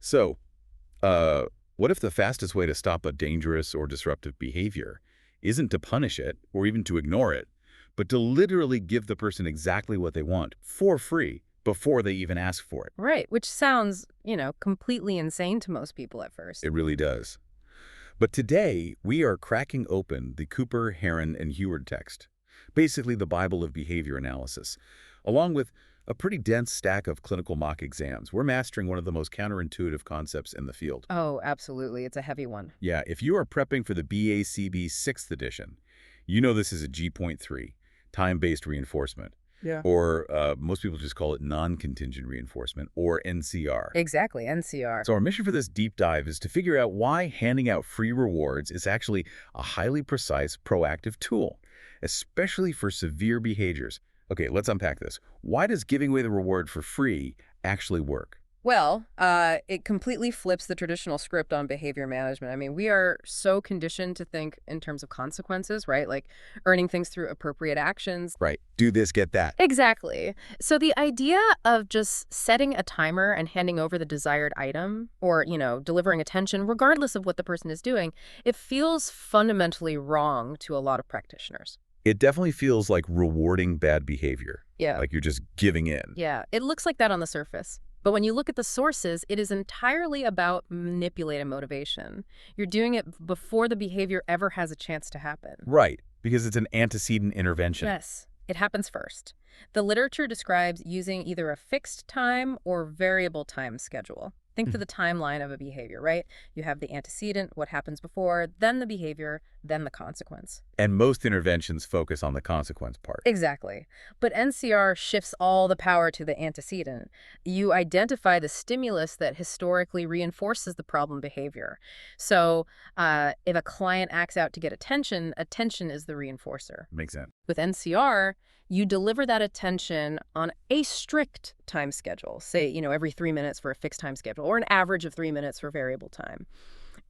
So, uh, what if the fastest way to stop a dangerous or disruptive behavior isn't to punish it or even to ignore it, but to literally give the person exactly what they want for free before they even ask for it? Right, which sounds, completely insane to most people at first. It really does. But today, we are cracking open the Cooper, Heron, and Heward text, basically the Bible of behavior analysis, along with a pretty dense stack of clinical mock exams. We're mastering one of the most counterintuitive concepts in the field. Oh, absolutely. It's a heavy one. Yeah, if you are prepping for the BACB 6th edition, you know this is a G.3, time-based reinforcement, Yeah. or most people just call it non-contingent reinforcement, or NCR. Exactly, NCR. So our mission for this deep dive is to figure out why handing out free rewards is actually a highly precise, proactive tool, especially for severe behaviors. Okay, let's unpack this. Why does giving away the reward for free actually work? Well, it completely flips the traditional script on behavior management. I mean, we are so conditioned to think in terms of consequences, right? Like earning things through appropriate actions. Right, do this, get that. Exactly. So the idea of just setting a timer and handing over the desired item or, delivering attention, regardless of what the person is doing, it feels fundamentally wrong to a lot of practitioners. It definitely feels like rewarding bad behavior, Yeah. like you're just giving in. Yeah, it looks like that on the surface. But when you look at the sources, it is entirely about manipulating motivation. You're doing it before the behavior ever has a chance to happen. Right, because it's an antecedent intervention. Yes, it happens first. The literature describes using either a fixed time or variable time schedule. Think for the timeline of a behavior, right? You have the antecedent, what happens before, then the behavior, then the consequence. And most interventions focus on the consequence part. Exactly. But NCR shifts all the power to the antecedent. You identify the stimulus that historically reinforces the problem behavior. So if a client acts out to get attention, attention is the reinforcer. Makes sense. With NCR, you deliver that attention on a strict time schedule, say, every 3 minutes for a fixed time schedule, or an average of 3 minutes for variable time.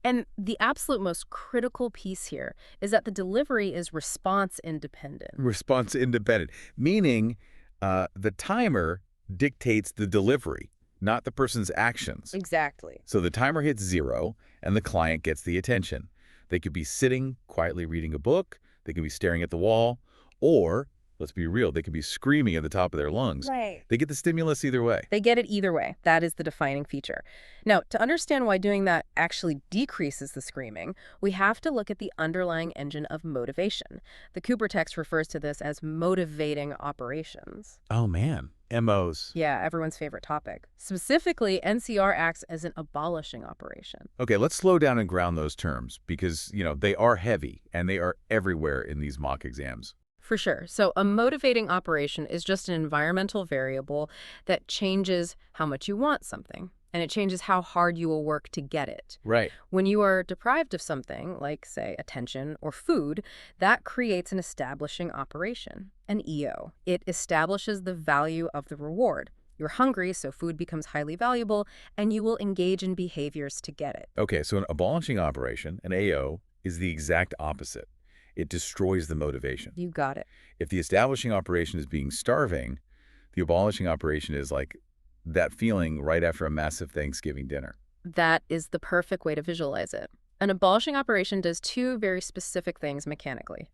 And the absolute most critical piece here is that the delivery is response independent. Response independent, meaning the timer dictates the delivery, not the person's actions. Exactly. So the timer hits 0 and the client gets the attention. They could be sitting quietly reading a book, they could be staring at the wall, or let's be real, they could be screaming at the top of their lungs. Right. They get the stimulus either way. They get it either way. That is the defining feature. Now, to understand why doing that actually decreases the screaming, we have to look at the underlying engine of motivation. The Cooper text refers to this as motivating operations. Oh man, MOs. Yeah, everyone's favorite topic. Specifically, NCR acts as an abolishing operation. Okay, let's slow down and ground those terms because, they are heavy and they are everywhere in these mock exams. For sure. So a motivating operation is just an environmental variable that changes how much you want something, and it changes how hard you will work to get it. Right. When you are deprived of something, like, say, attention or food, that creates an establishing operation, an EO. It establishes the value of the reward. You're hungry, so food becomes highly valuable, and you will engage in behaviors to get it. Okay, so an abolishing operation, an AO, is the exact opposite. It destroys the motivation. You got it. If the establishing operation is being starving, the abolishing operation is like that feeling right after a massive Thanksgiving dinner. That is the perfect way to visualize it. An abolishing operation does two very specific things mechanically.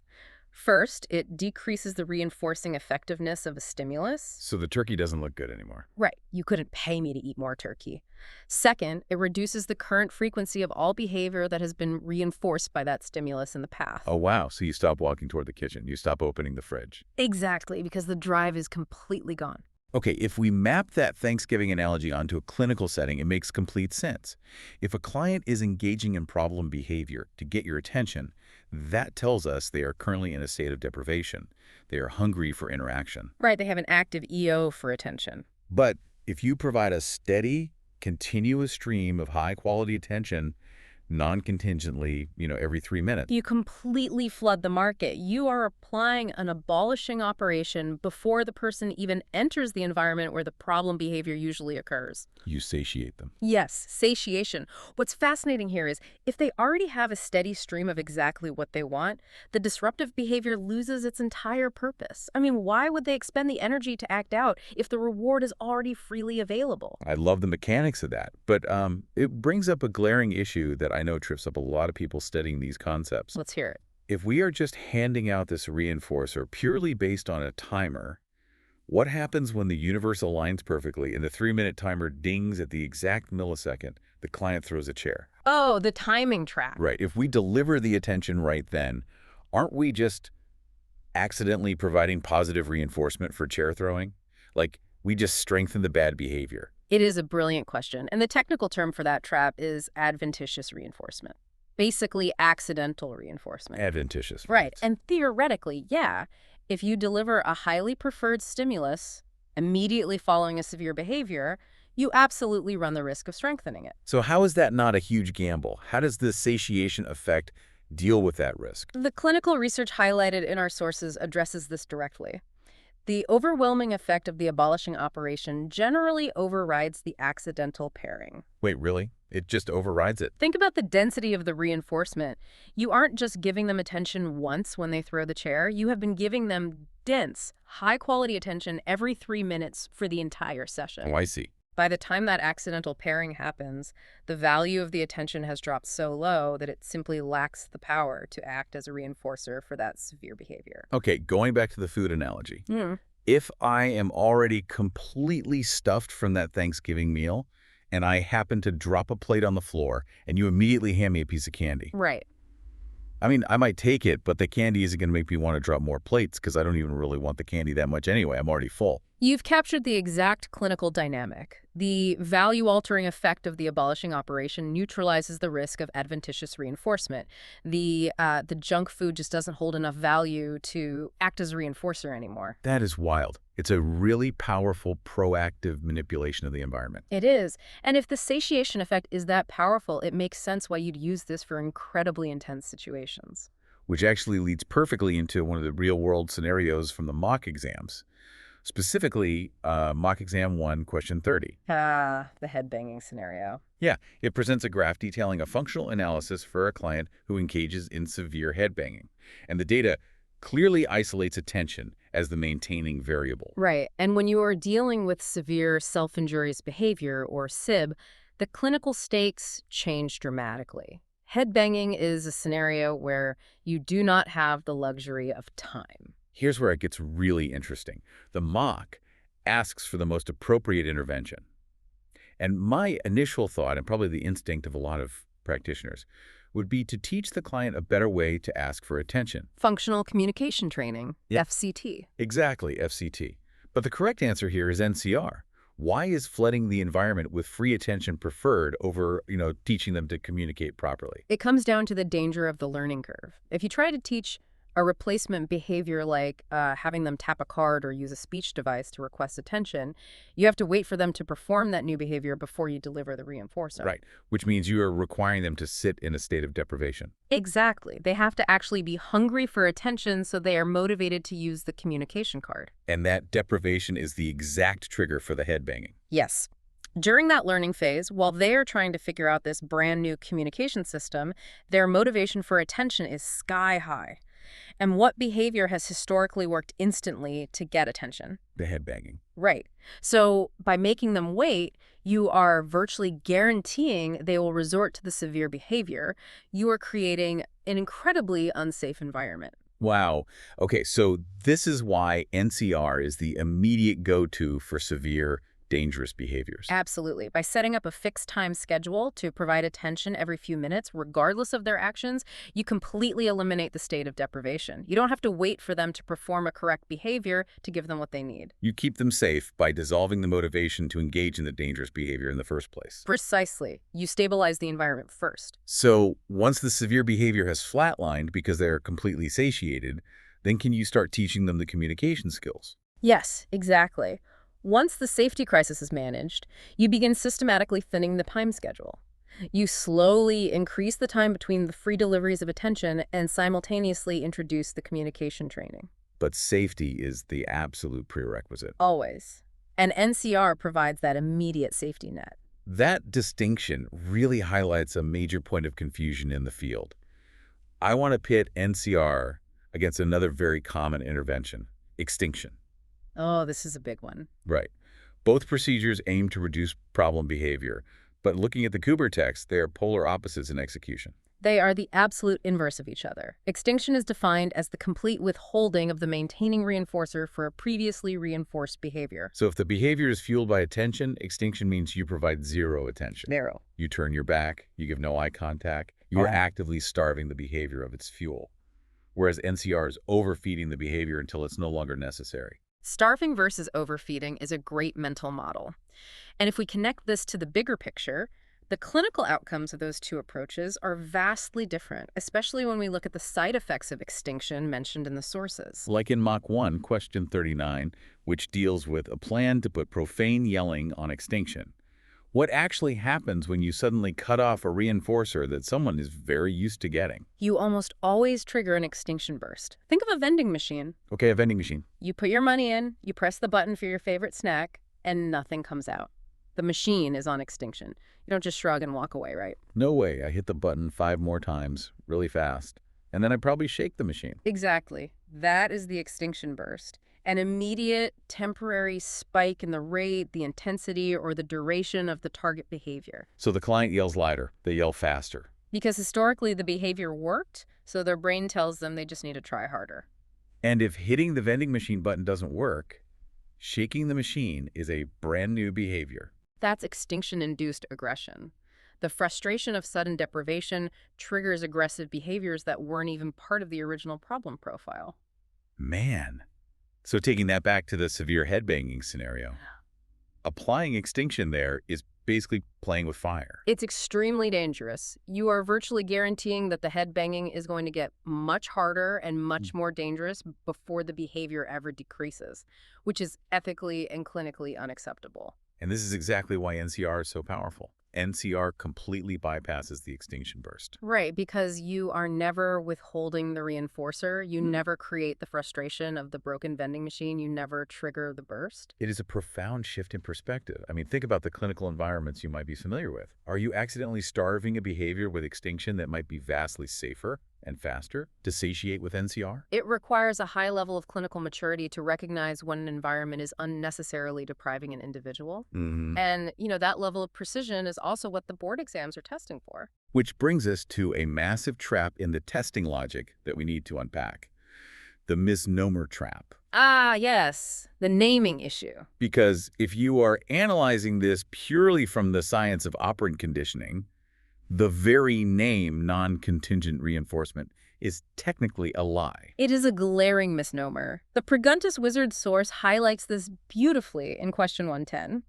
First, it decreases the reinforcing effectiveness of a stimulus. So the turkey doesn't look good anymore. Right. You couldn't pay me to eat more turkey. Second, it reduces the current frequency of all behavior that has been reinforced by that stimulus in the past. Oh, wow. So you stop walking toward the kitchen. You stop opening the fridge. Exactly, because the drive is completely gone. Okay, if we map that Thanksgiving analogy onto a clinical setting, it makes complete sense. If a client is engaging in problem behavior to get your attention, that tells us they are currently in a state of deprivation. They are hungry for interaction. Right, they have an active EO for attention. But if you provide a steady, continuous stream of high-quality attention, non-contingently, every 3 minutes. You completely flood the market. You are applying an abolishing operation before the person even enters the environment where the problem behavior usually occurs. You satiate them. Yes, satiation. What's fascinating here is if they already have a steady stream of exactly what they want, the disruptive behavior loses its entire purpose. I mean, why would they expend the energy to act out if the reward is already freely available? I love the mechanics of that, but it brings up a glaring issue that I know trips up a lot of people studying these concepts. Let's hear it. If we are just handing out this reinforcer purely based on a timer, what happens when the universe aligns perfectly and the 3-minute timer dings at the exact millisecond the client throws a chair? Oh, the timing trap. Right. If we deliver the attention right then, aren't we just accidentally providing positive reinforcement for chair throwing? Like, we just strengthen the bad behavior. It is a brilliant question, and the technical term for that trap is adventitious reinforcement. Basically, accidental reinforcement. Adventitious. Right, and theoretically, yeah, if you deliver a highly preferred stimulus immediately following a severe behavior, you absolutely run the risk of strengthening it. So how is that not a huge gamble? How does the satiation effect deal with that risk? The clinical research highlighted in our sources addresses this directly. The overwhelming effect of the abolishing operation generally overrides the accidental pairing. Wait, really? It just overrides it? Think about the density of the reinforcement. You aren't just giving them attention once when they throw the chair. You have been giving them dense, high-quality attention every 3 minutes for the entire session. Oh, I see. By the time that accidental pairing happens, the value of the attention has dropped so low that it simply lacks the power to act as a reinforcer for that severe behavior. Okay, going back to the food analogy. If I am already completely stuffed from that Thanksgiving meal and I happen to drop a plate on the floor and you immediately hand me a piece of candy. Right. I mean, I might take it, but the candy isn't going to make me want to drop more plates because I don't even really want the candy that much anyway. I'm already full. You've captured the exact clinical dynamic. The value-altering effect of the abolishing operation neutralizes the risk of adventitious reinforcement. The junk food just doesn't hold enough value to act as a reinforcer anymore. That is wild. It's a really powerful, proactive manipulation of the environment. It is. And if the satiation effect is that powerful, it makes sense why you'd use this for incredibly intense situations. Which actually leads perfectly into one of the real-world scenarios from the mock exams. Specifically, mock exam 1, question 30. The headbanging scenario. Yeah, it presents a graph detailing a functional analysis for a client who engages in severe headbanging. And the data clearly isolates attention as the maintaining variable. Right. And when you are dealing with severe self-injurious behavior, or SIB, the clinical stakes change dramatically. Headbanging is a scenario where you do not have the luxury of time. Here's where it gets really interesting. The mock asks for the most appropriate intervention. And my initial thought, and probably the instinct of a lot of practitioners, would be to teach the client a better way to ask for attention. Functional communication training, FCT. Exactly, FCT. But the correct answer here is NCR. Why is flooding the environment with free attention preferred over, teaching them to communicate properly? It comes down to the danger of the learning curve. If you try to teach a replacement behavior like having them tap a card or use a speech device to request attention, you have to wait for them to perform that new behavior before you deliver the reinforcer. Right, which means you are requiring them to sit in a state of deprivation. Exactly. They have to actually be hungry for attention so they are motivated to use the communication card. And that deprivation is the exact trigger for the headbanging. Yes. During that learning phase, while they are trying to figure out this brand new communication system, their motivation for attention is sky high. And what behavior has historically worked instantly to get attention? The headbanging. Right. So by making them wait, you are virtually guaranteeing they will resort to the severe behavior. You are creating an incredibly unsafe environment. Wow. Okay, so this is why NCR is the immediate go-to for severe, dangerous behaviors. Absolutely. By setting up a fixed time schedule to provide attention every few minutes, regardless of their actions, you completely eliminate the state of deprivation. You don't have to wait for them to perform a correct behavior to give them what they need. You keep them safe by dissolving the motivation to engage in the dangerous behavior in the first place. Precisely. You stabilize the environment first. So once the severe behavior has flatlined because they're completely satiated, then can you start teaching them the communication skills? Yes, exactly. Once the safety crisis is managed, you begin systematically thinning the time schedule. You slowly increase the time between the free deliveries of attention and simultaneously introduce the communication training. But safety is the absolute prerequisite. Always. And NCR provides that immediate safety net. That distinction really highlights a major point of confusion in the field. I want to pit NCR against another very common intervention, extinction. Oh, this is a big one. Right. Both procedures aim to reduce problem behavior, but looking at the Cooper text, they are polar opposites in execution. They are the absolute inverse of each other. Extinction is defined as the complete withholding of the maintaining reinforcer for a previously reinforced behavior. So if the behavior is fueled by attention, extinction means you provide zero attention. Zero. You turn your back, you give no eye contact, you are actively starving the behavior of its fuel. Whereas NCR is overfeeding the behavior until it's no longer necessary. Starving versus overfeeding is a great mental model. And if we connect this to the bigger picture, the clinical outcomes of those two approaches are vastly different, especially when we look at the side effects of extinction mentioned in the sources. Like in Mach 1, question 39, which deals with a plan to put profane yelling on extinction. What actually happens when you suddenly cut off a reinforcer that someone is very used to getting? You almost always trigger an extinction burst. Think of a vending machine. Okay, a vending machine. You put your money in, you press the button for your favorite snack, and nothing comes out. The machine is on extinction. You don't just shrug and walk away, right? No way. I hit the button 5 more times, really fast. And then I probably shake the machine. Exactly. That is the extinction burst. An immediate, temporary spike in the rate, the intensity, or the duration of the target behavior. So the client yells louder. They yell faster. Because historically the behavior worked, so their brain tells them they just need to try harder. And if hitting the vending machine button doesn't work, shaking the machine is a brand new behavior. That's extinction-induced aggression. The frustration of sudden deprivation triggers aggressive behaviors that weren't even part of the original problem profile. Man. So taking that back to the severe headbanging scenario, applying extinction there is basically playing with fire. It's extremely dangerous. You are virtually guaranteeing that the headbanging is going to get much harder and much more dangerous before the behavior ever decreases, which is ethically and clinically unacceptable. And this is exactly why NCR is so powerful. NCR completely bypasses the extinction burst. Right, because you are never withholding the reinforcer. You never create the frustration of the broken vending machine. You never trigger the burst. It is a profound shift in perspective. I mean, think about the clinical environments you might be familiar with. Are you accidentally starving a behavior with extinction that might be vastly safer and faster to satiate with NCR? It requires a high level of clinical maturity to recognize when an environment is unnecessarily depriving an individual. And, that level of precision is also what the board exams are testing for. Which brings us to a massive trap in the testing logic that we need to unpack. The misnomer trap. Ah, yes, the naming issue. Because if you are analyzing this purely from the science of operant conditioning, the very name non-contingent reinforcement is technically a lie. It is a glaring misnomer. The Preguntis Wizard source highlights this beautifully in question 110.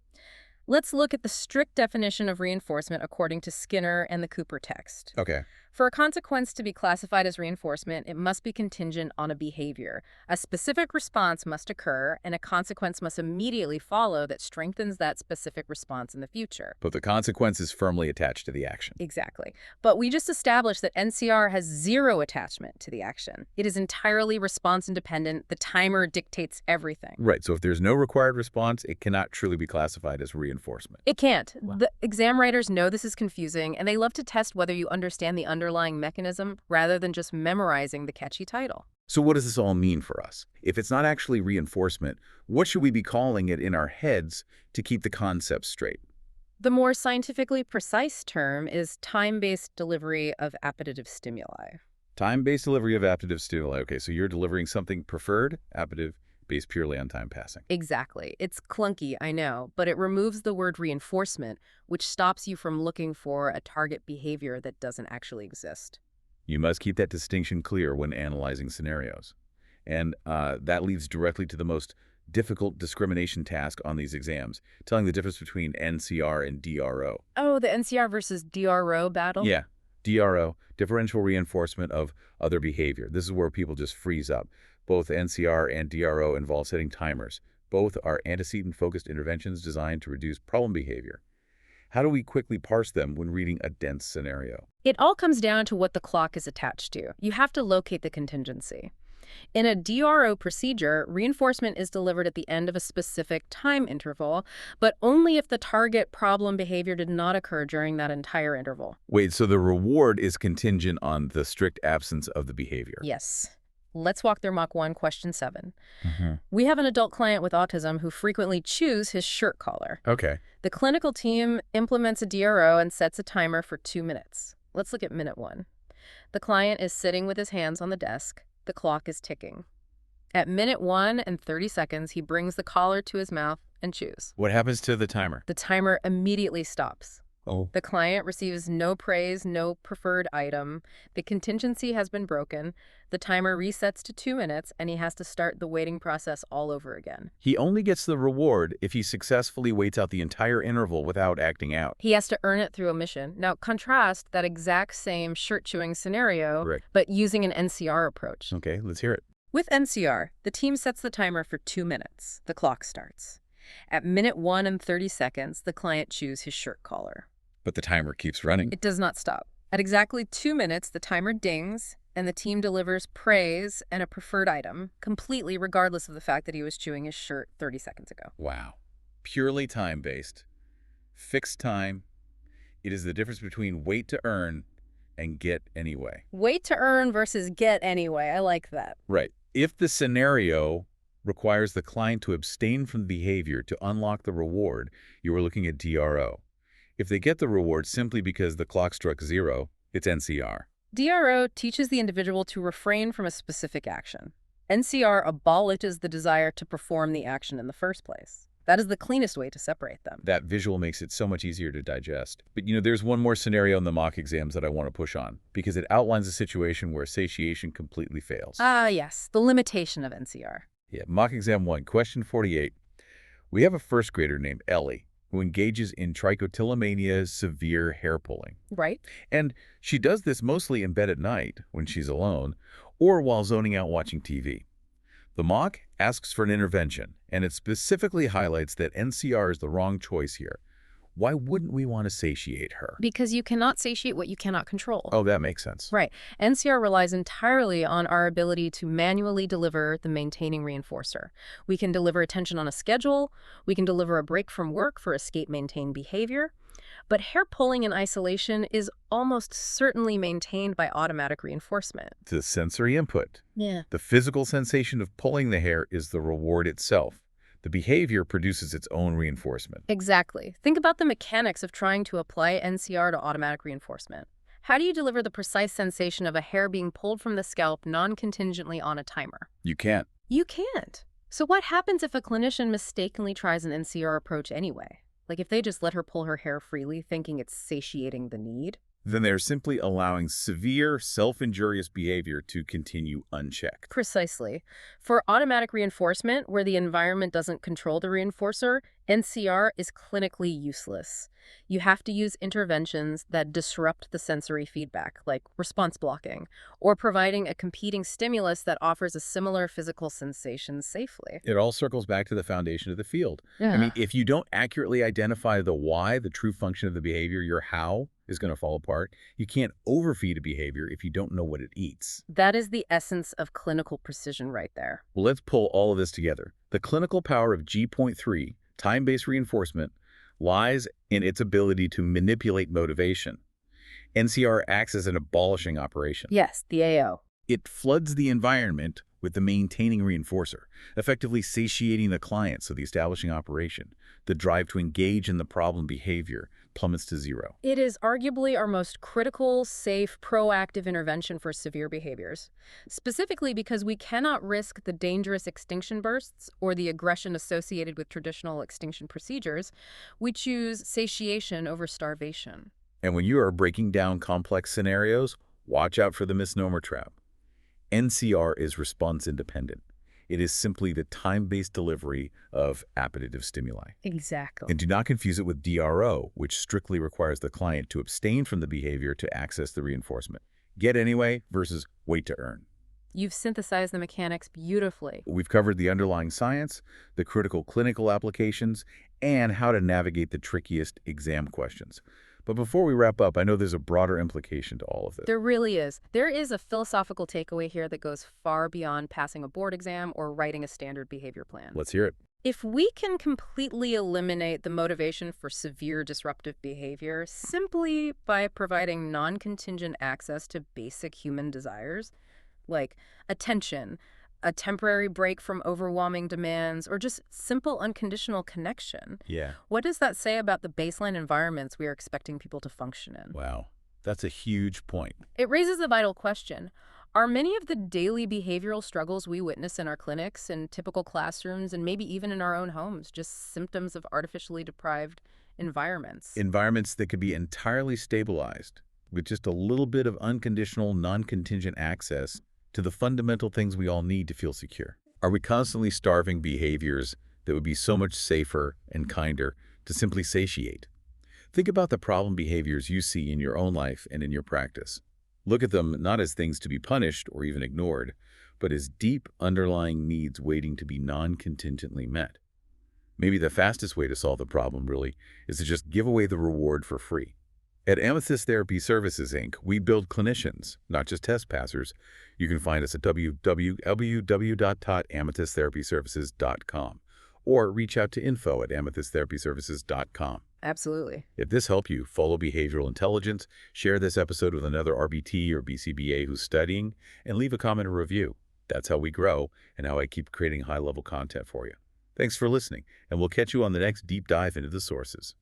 Let's look at the strict definition of reinforcement according to Skinner and the Cooper text. Okay. For a consequence to be classified as reinforcement, it must be contingent on a behavior. A specific response must occur, and a consequence must immediately follow that strengthens that specific response in the future. But the consequence is firmly attached to the action. Exactly. But we just established that NCR has zero attachment to the action. It is entirely response independent. The timer dictates everything. Right. So if there's no required response, it cannot truly be classified as reinforcement. It can't. Wow. The exam writers know this is confusing, and they love to test whether you understand the underlying mechanism rather than just memorizing the catchy title. So what does this all mean for us? If it's not actually reinforcement, what should we be calling it in our heads to keep the concepts straight? The more scientifically precise term is time-based delivery of appetitive stimuli. Time-based delivery of appetitive stimuli. Okay, so you're delivering something preferred, appetitive, based purely on time passing. Exactly. It's clunky, I know, but it removes the word reinforcement, which stops you from looking for a target behavior that doesn't actually exist. You must keep that distinction clear when analyzing scenarios. And that leads directly to the most difficult discrimination task on these exams, telling the difference between NCR and DRO. Oh, the NCR versus DRO battle? Yeah, DRO, differential reinforcement of other behavior. This is where people just freeze up. Both NCR and DRO involve setting timers. Both are antecedent-focused interventions designed to reduce problem behavior. How do we quickly parse them when reading a dense scenario? It all comes down to what the clock is attached to. You have to locate the contingency. In a DRO procedure, reinforcement is delivered at the end of a specific time interval, but only if the target problem behavior did not occur during that entire interval. Wait, so the reward is contingent on the strict absence of the behavior? Yes. Let's walk through Mach 1, question 7. Mm-hmm. We have an adult client with autism who frequently chews his shirt collar. Okay. The clinical team implements a DRO and sets a timer for 2 minutes. Let's look at minute 1. The client is sitting with his hands on the desk. The clock is ticking. At minute 1 and 30 seconds, he brings the collar to his mouth and chews. What happens to the timer? The timer immediately stops. Oh. The client receives no praise, no preferred item. The contingency has been broken. The timer resets to 2 minutes, and he has to start the waiting process all over again. He only gets the reward if he successfully waits out the entire interval without acting out. He has to earn it through omission. Now, contrast that exact same shirt-chewing scenario, Correct. but using an NCR approach. Okay, let's hear it. With NCR, the team sets the timer for 2 minutes. The clock starts. At minute 1 and 30 seconds, the client chews his shirt collar. But the timer keeps running. It does not stop. At exactly 2 minutes, the timer dings, and the team delivers praise and a preferred item, completely regardless of the fact that he was chewing his shirt 30 seconds ago. Wow. Purely time-based. Fixed time. It is the difference between wait to earn and get anyway. Wait to earn versus get anyway. I like that. Right. If the scenario requires the client to abstain from the behavior to unlock the reward, you are looking at DRO. If they get the reward simply because the clock struck 0, it's NCR. DRO teaches the individual to refrain from a specific action. NCR abolishes the desire to perform the action in the first place. That is the cleanest way to separate them. That visual makes it so much easier to digest. But there's one more scenario in the mock exams that I want to push on, because it outlines a situation where satiation completely fails. Ah, yes, the limitation of NCR. Yeah, mock exam 1, question 48. We have a first grader named Ellie who engages in trichotillomania, severe hair pulling. Right. And she does this mostly in bed at night when she's alone or while zoning out watching TV. The mock asks for an intervention, and it specifically highlights that NCR is the wrong choice here. Why wouldn't we want to satiate her? Because you cannot satiate what you cannot control. Oh, that makes sense. Right. NCR relies entirely on our ability to manually deliver the maintaining reinforcer. We can deliver attention on a schedule. We can deliver a break from work for escape-maintain behavior. But hair pulling in isolation is almost certainly maintained by automatic reinforcement. The sensory input. Yeah. The physical sensation of pulling the hair is the reward itself. The behavior produces its own reinforcement. Exactly. Think about the mechanics of trying to apply NCR to automatic reinforcement. How do you deliver the precise sensation of a hair being pulled from the scalp non-contingently on a timer? You can't. You can't. So what happens if a clinician mistakenly tries an NCR approach anyway? Like if they just let her pull her hair freely, thinking it's satiating the need? Then they're simply allowing severe self-injurious behavior to continue unchecked. Precisely. For automatic reinforcement, where the environment doesn't control the reinforcer, NCR is clinically useless. You have to use interventions that disrupt the sensory feedback, like response blocking, or providing a competing stimulus that offers a similar physical sensation safely. It all circles back to the foundation of the field. Yeah. I mean, if you don't accurately identify the why, the true function of the behavior, your how is going to fall apart. You can't overfeed a behavior if you don't know what it eats. That is the essence of clinical precision right there. Well, let's pull all of this together. The clinical power of G.3, time-based reinforcement, lies in its ability to manipulate motivation. NCR acts as an abolishing operation. Yes, the AO. It floods the environment with the maintaining reinforcer, effectively satiating the client so the establishing operation, the drive to engage in the problem behavior, plummets to 0. It is arguably our most critical, safe, proactive intervention for severe behaviors, specifically because we cannot risk the dangerous extinction bursts or the aggression associated with traditional extinction procedures. We choose satiation over starvation. And when you are breaking down complex scenarios, watch out for the misnomer trap. NCR is response independent. It is simply the time-based delivery of appetitive stimuli. Exactly. And do not confuse it with DRO, which strictly requires the client to abstain from the behavior to access the reinforcement. Get anyway versus wait to earn. You've synthesized the mechanics beautifully. We've covered the underlying science, the critical clinical applications, and how to navigate the trickiest exam questions. But before we wrap up, I know there's a broader implication to all of this. There really is. There is a philosophical takeaway here that goes far beyond passing a board exam or writing a standard behavior plan. Let's hear it. If we can completely eliminate the motivation for severe disruptive behavior simply by providing non-contingent access to basic human desires, like attention, a temporary break from overwhelming demands, or just simple unconditional connection, Yeah. what does that say about the baseline environments we are expecting people to function in? Wow. That's a huge point. It raises a vital question. Are many of the daily behavioral struggles we witness in our clinics, in typical classrooms, and maybe even in our own homes just symptoms of artificially deprived environments? Environments that could be entirely stabilized with just a little bit of unconditional, non-contingent access to the fundamental things we all need to feel secure. Are we constantly starving behaviors that would be so much safer and kinder to simply satiate? Think about the problem behaviors you see in your own life and in your practice. Look at them not as things to be punished or even ignored, but as deep underlying needs waiting to be non-contingently met. Maybe the fastest way to solve the problem, really, is to just give away the reward for free. At Amethyst Therapy Services Inc., we build clinicians, not just test passers. You can find us at www.amethysttherapyservices.com or reach out to info@amethysttherapyservices.com. Absolutely. If this helped you follow behavioral intelligence, share this episode with another RBT or BCBA who's studying, and leave a comment or review. That's how we grow and how I keep creating high-level content for you. Thanks for listening, and we'll catch you on the next deep dive into the sources.